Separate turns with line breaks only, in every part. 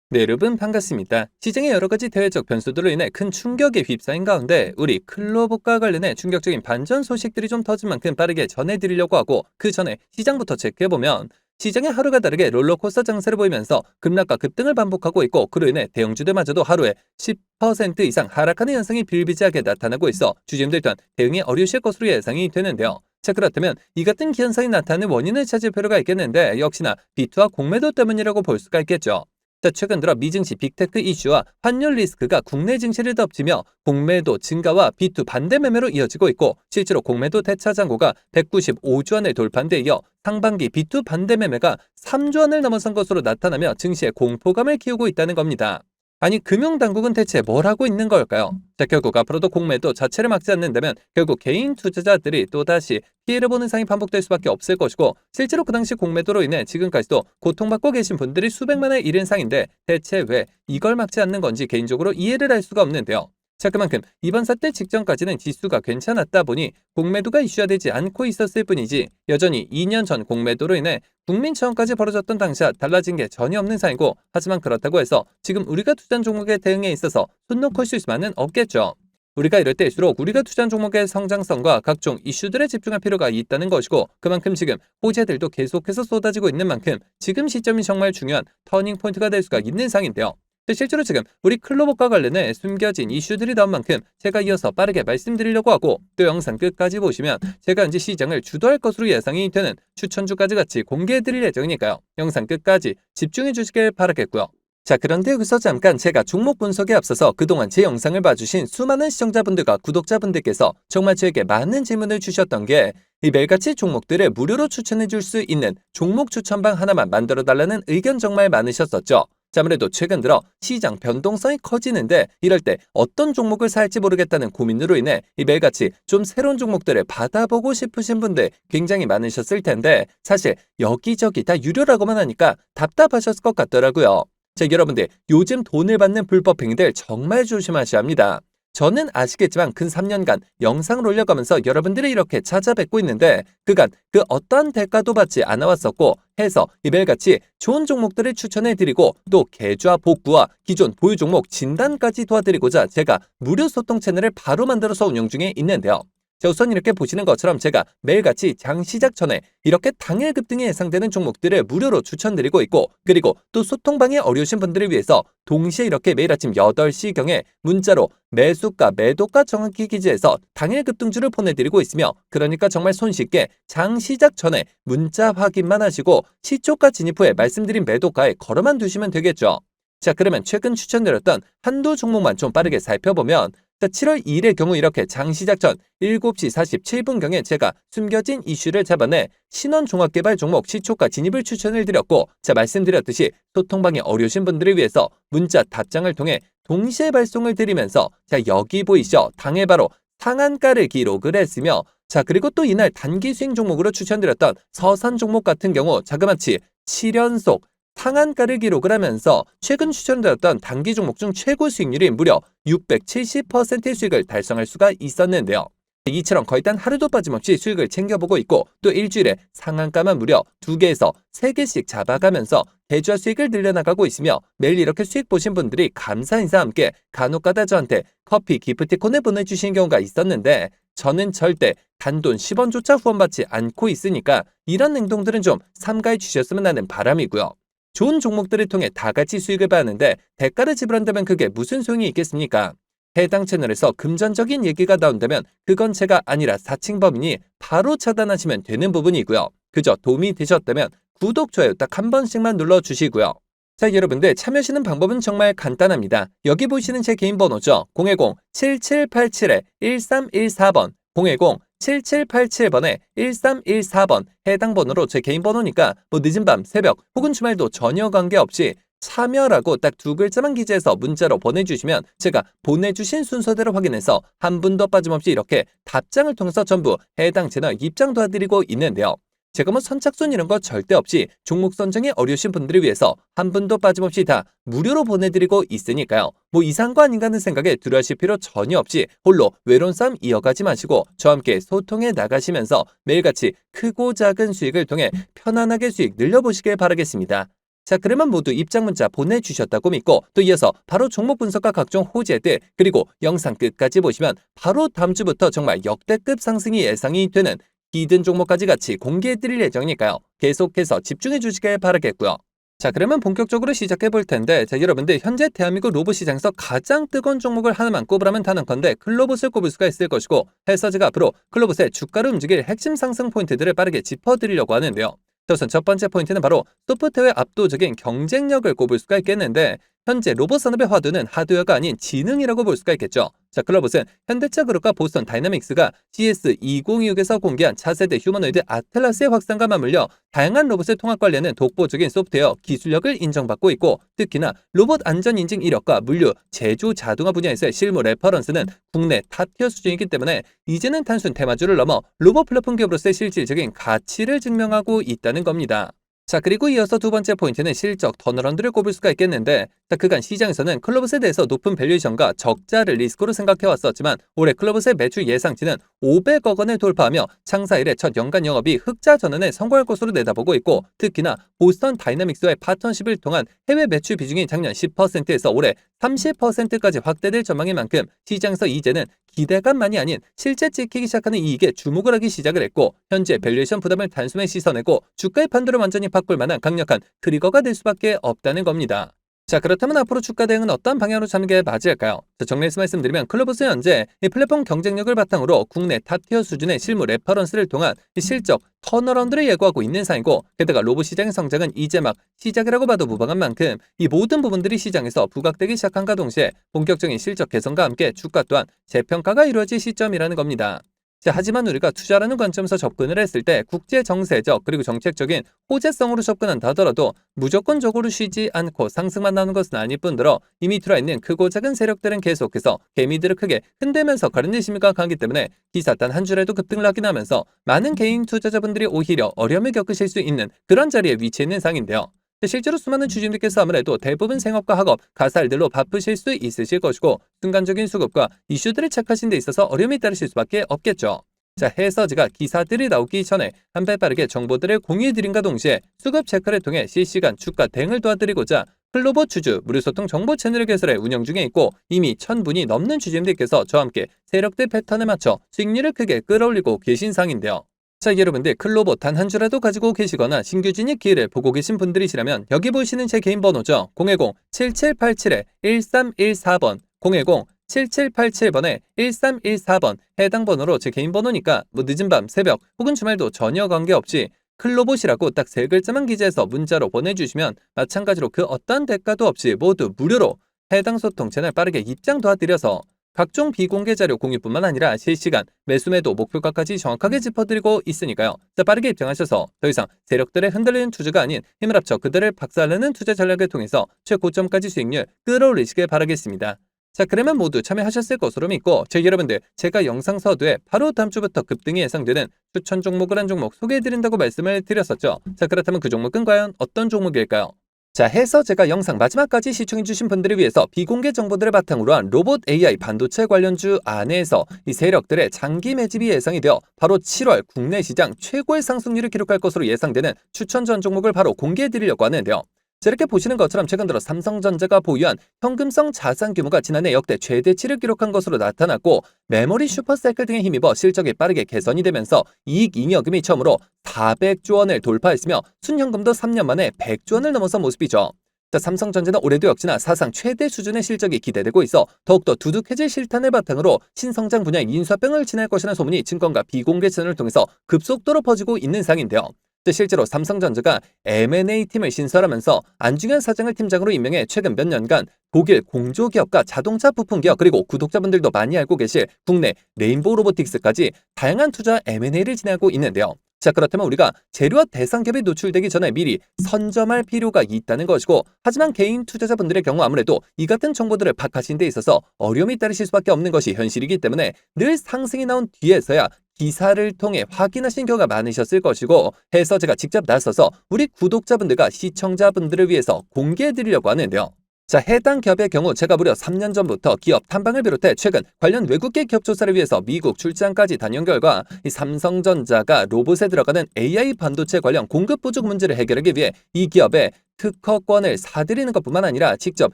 네, 여러분 반갑습니다. 시장의 여러 가지 대외적 변수들로 인해 큰 충격에 휩싸인 가운데 우리 클로버과 관련해 충격적인 반전 소식들이 좀 터진 만큼 빠르게 전해드리려고 하고, 그 전에 시장부터 체크해보면 시장의 하루가 다르게 롤러코스터 장세를 보이면서 급락과 급등을 반복하고 있고, 그로 인해 대형주들마저도 하루에 10% 이상 하락하는 현상이 비일비재하게 나타나고 있어 주주님들 또한 대응이 어려우실 것으로 예상이 되는데요. 자, 그렇다면 이 같은 현상이 나타나는 원인을 찾을 필요가 있겠는데, 역시나 비투와 공매도 때문이라고 볼 수가 있겠죠. 자, 최근 들어 미증시 빅테크 이슈와 환율 리스크가 국내 증시를 덮치며 공매도 증가와 비투 반대 매매로 이어지고 있고, 실제로 공매도 대차 잔고가 195조 원을 돌파한 데 이어 상반기 비투 반대 매매가 3조 원을 넘어선 것으로 나타나며 증시에 공포감을 키우고 있다는 겁니다. 아니, 금융당국은 대체 뭘 하고 있는 걸까요? 자, 결국 앞으로도 공매도 자체를 막지 않는다면 결국 개인 투자자들이 또다시 피해를 보는 상황이 반복될 수밖에 없을 것이고, 실제로 그 당시 공매도로 인해 지금까지도 고통받고 계신 분들이 수백만에 이른 상인데 대체 왜 이걸 막지 않는 건지 개인적으로 이해를 할 수가 없는데요. 자, 그만큼 이번 사태 직전까지는 지수가 괜찮았다 보니 공매도가 이슈화되지 않고 있었을 뿐이지, 여전히 2년 전 공매도로 인해 국민처럼까지 벌어졌던 당시와 달라진 게 전혀 없는 상이고, 하지만 그렇다고 해서 지금 우리가 투자한 종목의 대응에 있어서 손 놓고 쉴 수만은 없겠죠. 우리가 이럴 때일수록 우리가 투자한 종목의 성장성과 각종 이슈들에 집중할 필요가 있다는 것이고, 그만큼 지금 호재들도 계속해서 쏟아지고 있는 만큼 지금 시점이 정말 중요한 터닝 포인트가 될 수가 있는 상인데요. 실제로 지금 우리 클로버과 관련해 숨겨진 이슈들이 나온 만큼 제가 이어서 빠르게 말씀드리려고 하고, 또 영상 끝까지 보시면 제가 이제 시장을 주도할 것으로 예상이 되는 추천주까지 같이 공개해드릴 예정이니까요. 영상 끝까지 집중해 주시길 바라겠고요. 자, 그런데 여기서 잠깐 제가 종목 분석에 앞서서 그동안 제 영상을 봐주신 수많은 시청자분들과 구독자분들께서 정말 저에게 많은 질문을 주셨던 게, 이 매일같이 종목들을 무료로 추천해 줄 수 있는 종목 추천방 하나만 만들어 달라는 의견 정말 많으셨었죠. 자, 아무래도 최근 들어 시장 변동성이 커지는데 이럴 때 어떤 종목을 살지 모르겠다는 고민으로 인해 이 매일같이 좀 새로운 종목들을 받아보고 싶으신 분들 굉장히 많으셨을 텐데, 사실 여기저기 다 유료라고만 하니까 답답하셨을 것 같더라고요. 자, 여러분들 요즘 돈을 받는 불법 행위들 정말 조심하셔야 합니다. 저는 아시겠지만 근 3년간 영상을 올려가면서 여러분들이 이렇게 찾아뵙고 있는데, 그간 그 어떠한 대가도 받지 않아왔었고 해서 이 매일같이 좋은 종목들을 추천해드리고, 또 계좌 복구와 기존 보유 종목 진단까지 도와드리고자 제가 무료 소통 채널을 바로 만들어서 운영 중에 있는데요. 자, 우선 이렇게 보시는 것처럼 제가 매일같이 장 시작 전에 이렇게 당일 급등이 예상되는 종목들을 무료로 추천드리고 있고, 그리고 또 소통방에 어려우신 분들을 위해서 동시에 이렇게 매일 아침 8시경에 문자로 매수가 매도가 정확히 기재해서 당일 급등주를 보내드리고 있으며, 그러니까 정말 손쉽게 장 시작 전에 문자 확인만 하시고 시초가 진입 후에 말씀드린 매도가에 걸어만 두시면 되겠죠. 자, 그러면 최근 추천드렸던 한두 종목만 좀 빠르게 살펴보면, 자, 7월 2일의 경우 이렇게 장 시작 전 7시 47분경에 제가 숨겨진 이슈를 잡아내 신원종합개발 종목 시초가 진입을 추천을 드렸고, 자, 말씀드렸듯이 소통방에 어려우신 분들을 위해서 문자 답장을 통해 동시에 발송을 드리면서, 자, 여기 보이시죠? 당일 바로 상한가를 기록을 했으며, 자, 그리고 또 이날 단기 수익 종목으로 추천드렸던 서산 종목 같은 경우 자그마치 7연속 상한가를 기록을 하면서 최근 추천드렸던 단기 종목 중 최고 수익률이 무려 670%의 수익을 달성할 수가 있었는데요. 이처럼 거의 단 하루도 빠짐없이 수익을 챙겨보고 있고, 또 일주일에 상한가만 무려 2개에서 3개씩 잡아가면서 계좌 수익을 늘려나가고 있으며, 매일 이렇게 수익 보신 분들이 감사 인사와 함께 간혹가다 저한테 커피 기프티콘을 보내주시는 경우가 있었는데, 저는 절대 단돈 10원조차 후원받지 않고 있으니까 이런 행동들은 좀 삼가해 주셨으면 하는 바람이고요. 좋은 종목들을 통해 다 같이 수익을 받는데 대가를 지불한다면 그게 무슨 소용이 있겠습니까? 해당 채널에서 금전적인 얘기가 나온다면 그건 제가 아니라 사칭범이니 바로 차단하시면 되는 부분이고요. 그저 도움이 되셨다면 구독, 좋아요 딱 한 번씩만 눌러주시고요. 자, 여러분들 참여하시는 방법은 정말 간단합니다. 여기 보시는 제 개인 번호죠. 010-7787-1314번 010-7787번에 1314번 해당 번호로 제 개인 번호니까 뭐 늦은 밤, 새벽 혹은 주말도 전혀 관계없이 참여라고 딱 두 글자만 기재해서 문자로 보내주시면 제가 보내주신 순서대로 확인해서 한 분도 빠짐없이 이렇게 답장을 통해서 전부 해당 채널 입장 도와드리고 있는데요. 제가 뭐 선착순 이런 거 절대 없이 종목 선정에 어려우신 분들을 위해서 한 분도 빠짐없이 다 무료로 보내드리고 있으니까요. 뭐 이상한 거 아닌가 하는 생각에 두려워하실 필요 전혀 없이 홀로 외로운 싸움 이어가지 마시고 저와 함께 소통해 나가시면서 매일같이 크고 작은 수익을 통해 편안하게 수익 늘려보시길 바라겠습니다. 자, 그러면 모두 입장 문자 보내주셨다고 믿고 또 이어서 바로 종목 분석과 각종 호재들 그리고 영상 끝까지 보시면 바로 다음 주부터 정말 역대급 상승이 예상이 되는 히든 종목까지 같이 공개해드릴 예정이니까요. 계속해서 집중해 주시길 바라겠고요. 자, 그러면 본격적으로 시작해 볼 텐데, 자, 여러분들 현재 대한민국 로봇 시장에서 가장 뜨거운 종목을 하나만 꼽으라면 단언컨대 클로봇을 꼽을 수가 있을 것이고, 해서 제가 앞으로 클로봇의 주가를 움직일 핵심 상승 포인트들을 빠르게 짚어드리려고 하는데요. 우선 첫 번째 포인트는 바로 소프트웨어 압도적인 경쟁력을 꼽을 수가 있겠는데, 현재 로봇 산업의 화두는 하드웨어가 아닌 지능이라고 볼 수가 있겠죠. 자, 클로봇은 현대차 그룹과 보스턴 다이나믹스가 CS2026에서 공개한 차세대 휴머노이드 아틀라스의 확산과 맞물려 다양한 로봇의 통합 관련은 독보적인 소프트웨어 기술력을 인정받고 있고, 특히나 로봇 안전 인증 이력과 물류, 제조 자동화 분야에서의 실무 레퍼런스는 국내 탑티어 수준이기 때문에 이제는 단순 테마주를 넘어 로봇 플랫폼 기업으로서의 실질적인 가치를 증명하고 있다는 겁니다. 자, 그리고 이어서 두 번째 포인트는 실적 턴어라운드를 꼽을 수가 있겠는데, 자, 그간 시장에서는 클로봇에 대해서 높은 밸류에이션과 적자를 리스크로 생각해왔었지만 올해 클로봇의 매출 예상치는 500억 원을 돌파하며 창사 이래 첫 연간 영업이 흑자 전환에 성공할 것으로 내다보고 있고, 특히나 보스턴 다이나믹스와의 파트너십을 통한 해외 매출 비중이 작년 10%에서 올해 30%까지 확대될 전망인 만큼 시장에서 이제는 기대감만이 아닌 실제 찍히기 시작하는 이익에 주목을 하기 시작을 했고, 현재 밸류에이션 부담을 단숨에 씻어내고 주가의 판도를 완전히 바꿀 만한 강력한 트리거가 될 수밖에 없다는 겁니다. 자, 그렇다면 앞으로 주가 대응은 어떤 방향으로 잡는 게 맞을까요? 자, 정리해서 말씀드리면 클로봇은 현재 이 플랫폼 경쟁력을 바탕으로 국내 탑티어 수준의 실무 레퍼런스를 통한 이 실적 턴어라운드를 예고하고 있는 상이고, 게다가 로봇 시장의 성장은 이제 막 시작이라고 봐도 무방한 만큼 이 모든 부분들이 시장에서 부각되기 시작한과 동시에 본격적인 실적 개선과 함께 주가 또한 재평가가 이루어질 시점이라는 겁니다. 자, 하지만 우리가 투자라는 관점에서 접근을 했을 때 국제 정세적 그리고 정책적인 호재성으로 접근한다 하더라도 무조건적으로 쉬지 않고 상승만 나오는 것은 아닐 뿐더러 이미 들어있는 크고 작은 세력들은 계속해서 개미들을 크게 흔들면서 가르내심이 강하기 때문에 기사 단 한 줄에도 급등을 하긴 하면서 많은 개인 투자자분들이 오히려 어려움을 겪으실 수 있는 그런 자리에 위치해 있는 상인데요. 실제로 수많은 주주님들께서 아무래도 대부분 생업과 학업, 가사일들로 바쁘실 수 있으실 것이고, 순간적인 수급과 이슈들을 체크하신 데 있어서 어려움이 따르실 수밖에 없겠죠. 자, 해서 제가 기사들이 나오기 전에 한 발 빠르게 정보들을 공유해드린과 동시에 수급 체크를 통해 실시간 주가 대응을 도와드리고자 클로봇 주주 무료소통 정보 채널을 개설해 운영 중에 있고, 이미 1000분이 넘는 주주님들께서 저와 함께 세력대 패턴에 맞춰 수익률을 크게 끌어올리고 계신 상인데요. 자, 여러분들 클로봇 단 한 주라도 가지고 계시거나 신규 진입 기회를 보고 계신 분들이시라면 여기 보시는 제 개인 번호죠. 010-7787-1314번 010-7787번에 1314번 해당 번호로 제 개인 번호니까 뭐 늦은 밤, 새벽 혹은 주말도 전혀 관계없이 클로봇이라고 딱 세 글자만 기재해서 문자로 보내주시면 마찬가지로 그 어떤 대가도 없이 모두 무료로 해당 소통 채널 빠르게 입장 도와드려서 각종 비공개 자료 공유뿐만 아니라 실시간 매수매도 목표가까지 정확하게 짚어드리고 있으니까요. 자, 빠르게 입장하셔서 더 이상 세력들의 흔들리는 투자가 아닌 힘을 합쳐 그들을 박살내는 투자 전략을 통해서 최고점까지 수익률 끌어올리시길 바라겠습니다. 자, 그러면 모두 참여하셨을 것으로 믿고 여러분들 제가 영상 서두에 바로 다음 주부터 급등이 예상되는 추천 종목을 한 종목 소개해드린다고 말씀을 드렸었죠. 자, 그렇다면 그 종목은 과연 어떤 종목일까요? 자, 해서 제가 영상 마지막까지 시청해주신 분들을 위해서 비공개 정보들을 바탕으로 한 로봇 AI 반도체 관련주 안에서 이 세력들의 장기 매집이 예상이 되어 바로 7월 국내 시장 최고의 상승률을 기록할 것으로 예상되는 추천 전 종목을 바로 공개해드리려고 하는데요. 자, 이렇게 보시는 것처럼 최근 들어 삼성전자가 보유한 현금성 자산 규모가 지난해 역대 최대치를 기록한 것으로 나타났고, 메모리 슈퍼사이클 등에 힘입어 실적이 빠르게 개선이 되면서 이익 잉여금이 처음으로 400조 원을 돌파했으며 순현금도 3년 만에 100조 원을 넘어선 모습이죠. 자, 삼성전자는 올해도 역시나 사상 최대 수준의 실적이 기대되고 있어 더욱더 두둑해질 실탄을 바탕으로 신성장 분야의 인수합병을 진행할 것이라는 소문이 증권가 비공개 채널을 통해서 급속도로 퍼지고 있는 상인데요. 실제로 삼성전자가 M&A 팀을 신설하면서 안중현 사장을 팀장으로 임명해 최근 몇 년간 독일 공조기업과 자동차 부품기업 그리고 구독자분들도 많이 알고 계실 국내 레인보우 로보틱스까지 다양한 투자 M&A를 진행하고 있는데요. 자, 그렇다면 우리가 재료와 대상기업이 노출되기 전에 미리 선점할 필요가 있다는 것이고, 하지만 개인 투자자분들의 경우 아무래도 이 같은 정보들을 파악하시는 데 있어서 어려움이 따르실 수밖에 없는 것이 현실이기 때문에 늘 상승이 나온 뒤에서야 기사를 통해 확인하신 경우가 많으셨을 것이고, 해서 제가 직접 나서서 우리 구독자분들과 시청자분들을 위해서 공개해드리려고 하는데요. 자, 해당 기업의 경우 제가 무려 3년 전부터 기업 탐방을 비롯해 최근 관련 외국계 기업 조사를 위해서 미국 출장까지 다녀온 결과 이 삼성전자가 로봇에 들어가는 AI 반도체 관련 공급 부족 문제를 해결하기 위해 이 기업에 특허권을 사들이는 것뿐만 아니라 직접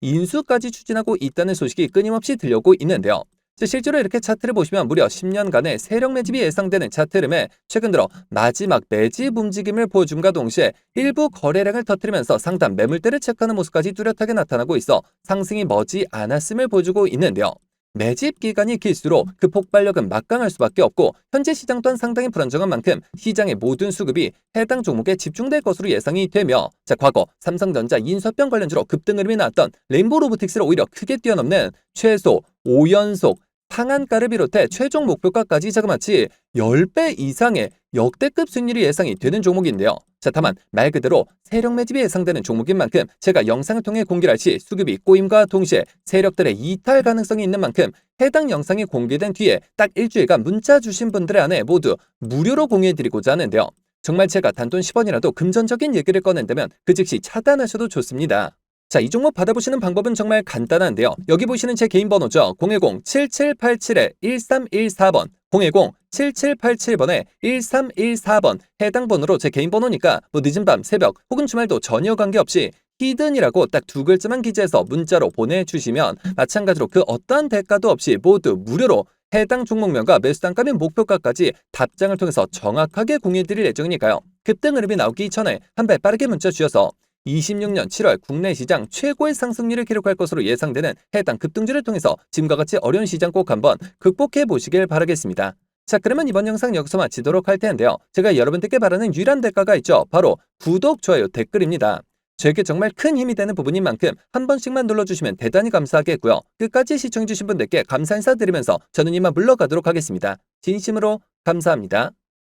인수까지 추진하고 있다는 소식이 끊임없이 들려오고 있는데요. 자, 실제로 이렇게 차트를 보시면 무려 10년간의 세력 매집이 예상되는 차트 흐름에 최근 들어 마지막 매집 움직임을 보여줌과 동시에 일부 거래량을 터뜨리면서 상단 매물대를 체크하는 모습까지 뚜렷하게 나타나고 있어 상승이 머지 않았음을 보여주고 있는데요. 매집 기간이 길수록 그 폭발력은 막강할 수밖에 없고 현재 시장 또한 상당히 불안정한 만큼 시장의 모든 수급이 해당 종목에 집중될 것으로 예상이 되며 자, 과거 삼성전자 인수합병 관련주로 급등 흐름이 나왔던 레인보우 로보틱스를 오히려 크게 뛰어넘는 최소 5연속 상한가를 비롯해 최종 목표가까지 자그마치 10배 이상의 역대급 수익률이 예상이 되는 종목인데요. 자, 다만 말 그대로 세력 매집이 예상되는 종목인 만큼 제가 영상을 통해 공개할 시 수급이 꼬임과 동시에 세력들의 이탈 가능성이 있는 만큼 해당 영상이 공개된 뒤에 딱 일주일간 문자 주신 분들의 안에 모두 무료로 공유해드리고자 하는데요. 정말 제가 단돈 10원이라도 금전적인 얘기를 꺼낸다면 그 즉시 차단하셔도 좋습니다. 자, 이 종목 받아보시는 방법은 정말 간단한데요. 여기 보시는 제 개인 번호죠. 010-7787-1314번 010-7787번에 1314번 해당 번호로 제 개인 번호니까 뭐 늦은 밤, 새벽 혹은 주말도 전혀 관계없이 히든이라고 딱 두 글자만 기재해서 문자로 보내주시면 마찬가지로 그 어떠한 대가도 없이 모두 무료로 해당 종목명과 매수 단가 및 목표가까지 답장을 통해서 정확하게 공유해드릴 예정이니까요. 급등 흐름이 나오기 전에 한 발 빠르게 문자 주셔서 26년 7월 국내 시장 최고의 상승률을 기록할 것으로 예상되는 해당 급등주를 통해서 지금과 같이 어려운 시장 꼭 한번 극복해 보시길 바라겠습니다. 자, 그러면 이번 영상 여기서 마치도록 할 텐데요. 제가 여러분들께 바라는 유일한 대가가 있죠. 바로 구독, 좋아요, 댓글입니다. 저에게 정말 큰 힘이 되는 부분인 만큼 한 번씩만 눌러주시면 대단히 감사하겠고요. 끝까지 시청해주신 분들께 감사 인사드리면서 저는 이만 물러가도록 하겠습니다. 진심으로 감사합니다.